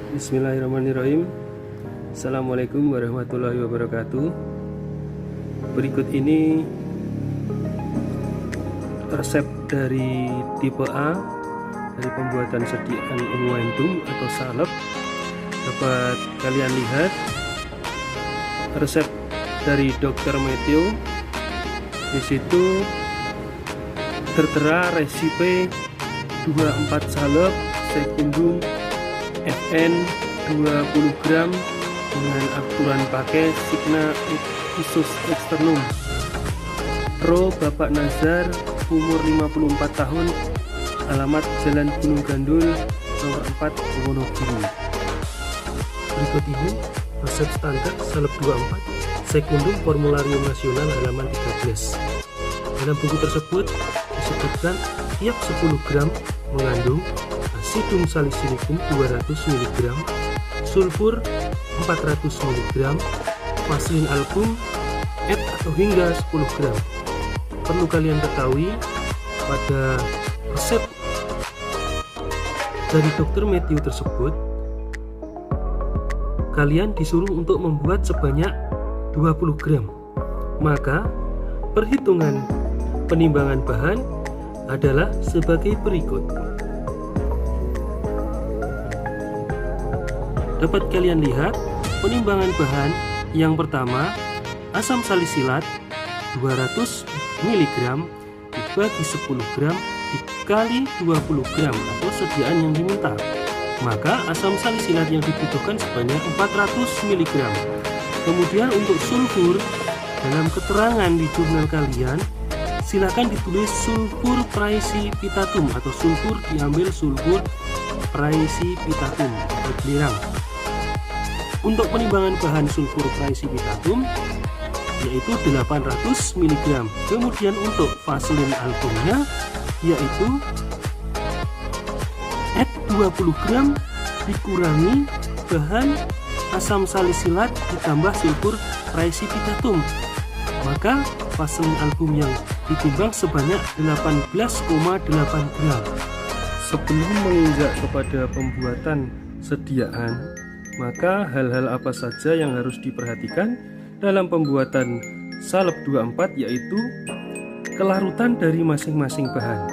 Bismillahirrahmanirrahim. Assalamualaikum warahmatullahi wabarakatuh. Berikut ini resep dari tipe A dari pembuatan sediaan unguentum atau salep. Dapat kalian lihat resep dari Dr. Matthew. Di situ tertera resipe 24 salep sekundum FN 20 gram dengan aturan pakai Signa Isus Externum. Pro Bapak Nazar, umur 54 tahun, alamat Jalan Gunung Gandul, nomor 4, Wonogiri. Berikut ini resep standar salep 24 sekundum formularium nasional halaman 13. Dalam buku tersebut disebutkan tiap 10 gram mengandung asidum salicilikum 200 mg, sulfur 400 mg, vaselin album, atau hingga 10 gram. Perlu kalian ketahui, pada resep dari Dr. Matthew tersebut, kalian disuruh untuk membuat sebanyak 20 gram. Maka perhitungan penimbangan bahan adalah sebagai berikut. Dapat kalian lihat penimbangan bahan. Yang pertama, asam salisilat 200 mg dibagi 10 gram dikali 20 gram atau sediaan yang diminta. Maka asam salisilat yang dibutuhkan sebanyak 400 mg. Kemudian untuk sulfur, dalam keterangan di jurnal kalian silakan ditulis sulfur praecipitatum atau sulfur diambil sulfur praecipitatum atau belirang. Untuk penimbangan bahan sulfur praecipitatum yaitu 800 mg. Kemudian untuk vaselin albumnya yaitu 20 gram dikurangi bahan asam salisilat ditambah sulfur praecipitatum. Maka vaselin album yang ditimbang sebanyak 18,8 gram. Sebelum menginjak kepada pembuatan sediaan, maka hal-hal apa saja yang harus diperhatikan dalam pembuatan salep 24 yaitu kelarutan dari masing-masing bahan.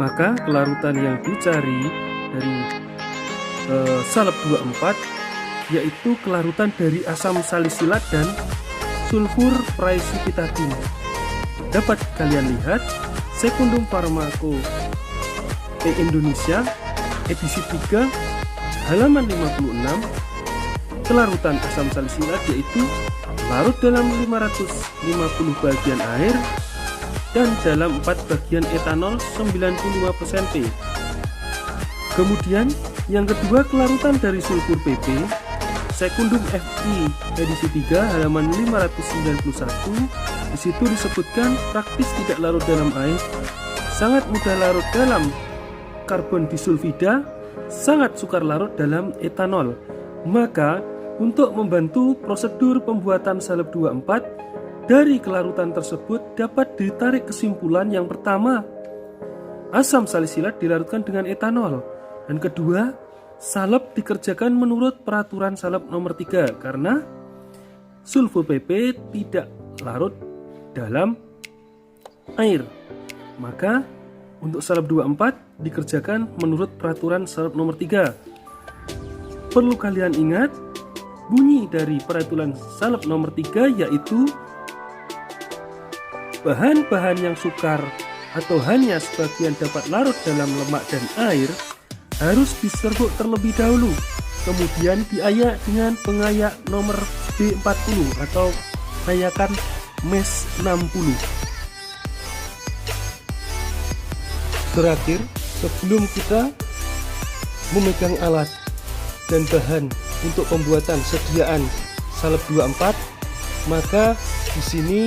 Maka kelarutan yang dicari dari salep 24 yaitu kelarutan dari asam salisilat dan sulfur praecipitatum. Dapat kalian lihat Sekundum Farmako Indonesia edisi 3 halaman 56. Kelarutan asam salisilat yaitu larut dalam 550 bagian air dan dalam 4 bagian etanol 95% P. Kemudian yang kedua, kelarutan dari sulfur PP Sekundum FI edisi 3 halaman 591. Di situ disebutkan praktis tidak larut dalam air, sangat mudah larut dalam karbon disulfida, sangat sukar larut dalam etanol. Maka untuk membantu prosedur pembuatan salep 24 dari kelarutan tersebut dapat ditarik kesimpulan yang pertama, asam salisilat dilarutkan dengan etanol, dan kedua, salep dikerjakan menurut peraturan salep nomor 3 karena sulfur PP tidak larut dalam air. Maka untuk salep 24 dikerjakan menurut peraturan salep nomor 3. Perlu kalian ingat, bunyi dari peraturan salep nomor 3 yaitu bahan-bahan yang sukar atau hanya sebagian dapat larut dalam lemak dan air harus diserbuk terlebih dahulu, kemudian diayak dengan pengayak nomor D40 atau ayakan MES 60. Terakhir, sebelum kita memegang alat dan bahan untuk pembuatan sediaan salep 24, maka di sini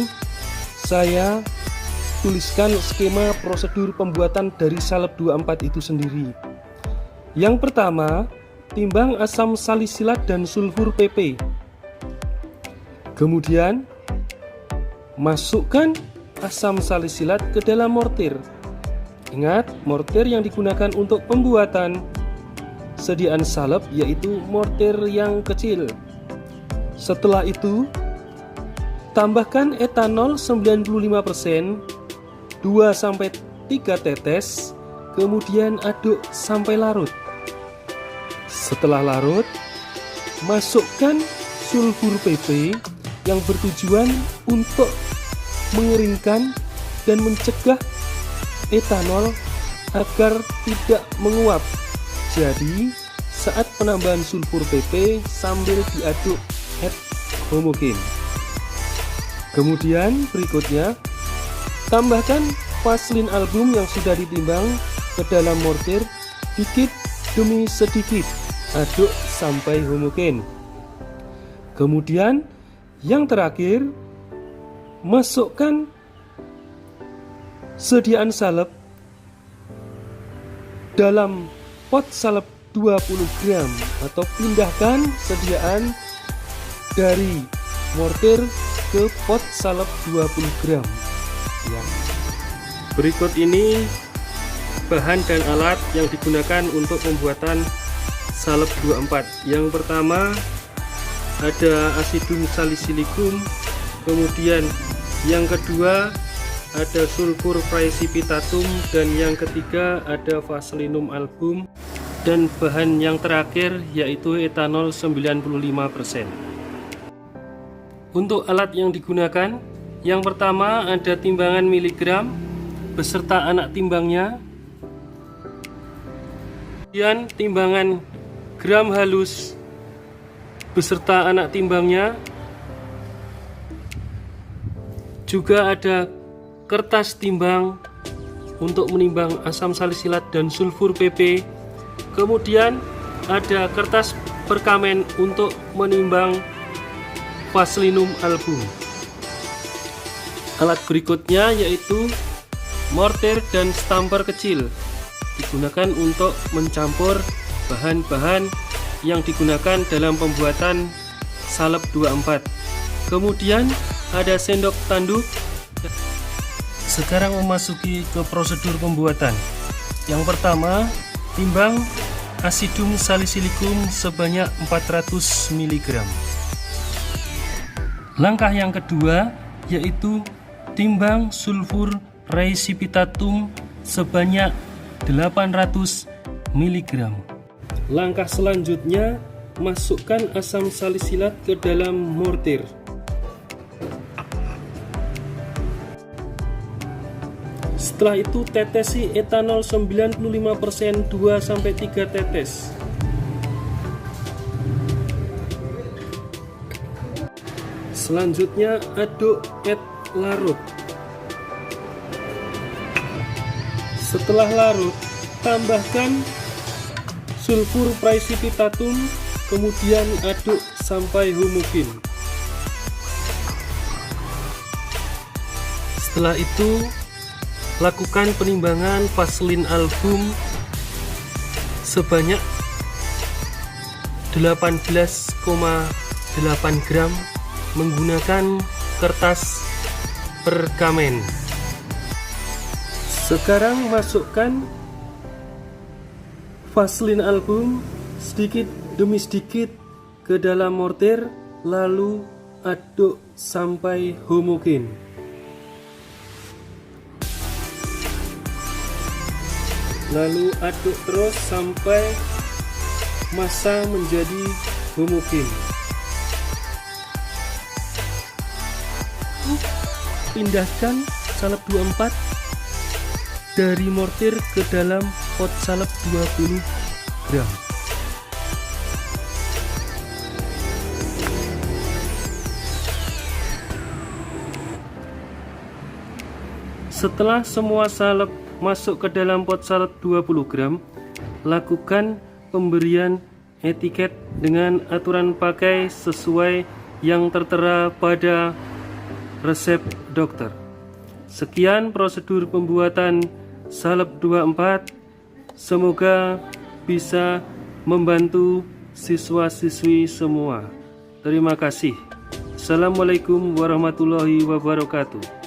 saya tuliskan skema prosedur pembuatan dari salep 24 itu sendiri. Yang pertama, timbang asam salisilat dan sulfur PP. Kemudian, masukkan asam salisilat ke dalam mortir. Ingat, mortir yang digunakan untuk pembuatan sediaan salep, yaitu mortir yang kecil. Setelah itu, tambahkan etanol 95%, 2-3 tetes, kemudian aduk sampai larut. Setelah larut, masukkan sulfur PP yang bertujuan untuk mengeringkan dan mencegah etanol agar tidak menguap. Jadi, saat penambahan sulfur PP sambil diaduk homogen. Kemudian berikutnya, tambahkan vaselin album yang sudah ditimbang ke dalam mortir sedikit demi sedikit, aduk sampai homogen. Kemudian yang terakhir, masukkan sediaan salep dalam pot salep 20 gram atau pindahkan sediaan dari mortir ke pot salep 20 gram ya. Berikut ini bahan dan alat yang digunakan untuk pembuatan salep 24. Yang pertama ada asidum salicilikum, kemudian yang kedua ada sulfur praecipitatum, dan yang ketiga ada vaselinum album, dan bahan yang terakhir yaitu etanol 95%. Untuk alat yang digunakan, yang pertama ada timbangan miligram beserta anak timbangnya, kemudian timbangan gram halus beserta anak timbangnya, juga ada kertas timbang untuk menimbang asam salisilat dan sulfur PP, kemudian ada kertas perkamen untuk menimbang vaselinum album. Alat berikutnya yaitu mortir dan stamper kecil, digunakan untuk mencampur bahan-bahan yang digunakan dalam pembuatan salep 24. Kemudian ada sendok tanduk. Sekarang memasuki ke prosedur pembuatan. Yang pertama, timbang asidum salicilikum sebanyak 400 mg. Langkah yang kedua yaitu timbang sulfur praecipitatum sebanyak 800 mg. Langkah selanjutnya, masukkan asam salisilat ke dalam mortir. Setelah itu tetesi etanol 95%, 2-3 tetes. Selanjutnya aduk larut. Setelah larut, tambahkan sulfur praecipitatum, kemudian aduk sampai homogen. Setelah itu, lakukan penimbangan vaselin album sebanyak 18,8 gram menggunakan kertas perkamen. Sekarang masukkan vaselin album sedikit demi sedikit ke dalam mortir, lalu aduk sampai homogen. Lalu aduk terus sampai massa menjadi homogen. Pindahkan salep 24 dari mortir ke dalam pot salep 20 gram. Setelah semua salep masuk ke dalam pot salep 20 gram, lakukan pemberian etiket dengan aturan pakai sesuai yang tertera pada resep dokter. Sekian prosedur pembuatan salep 24. Semoga bisa membantu siswa-siswi semua. Terima kasih. Assalamualaikum warahmatullahi wabarakatuh.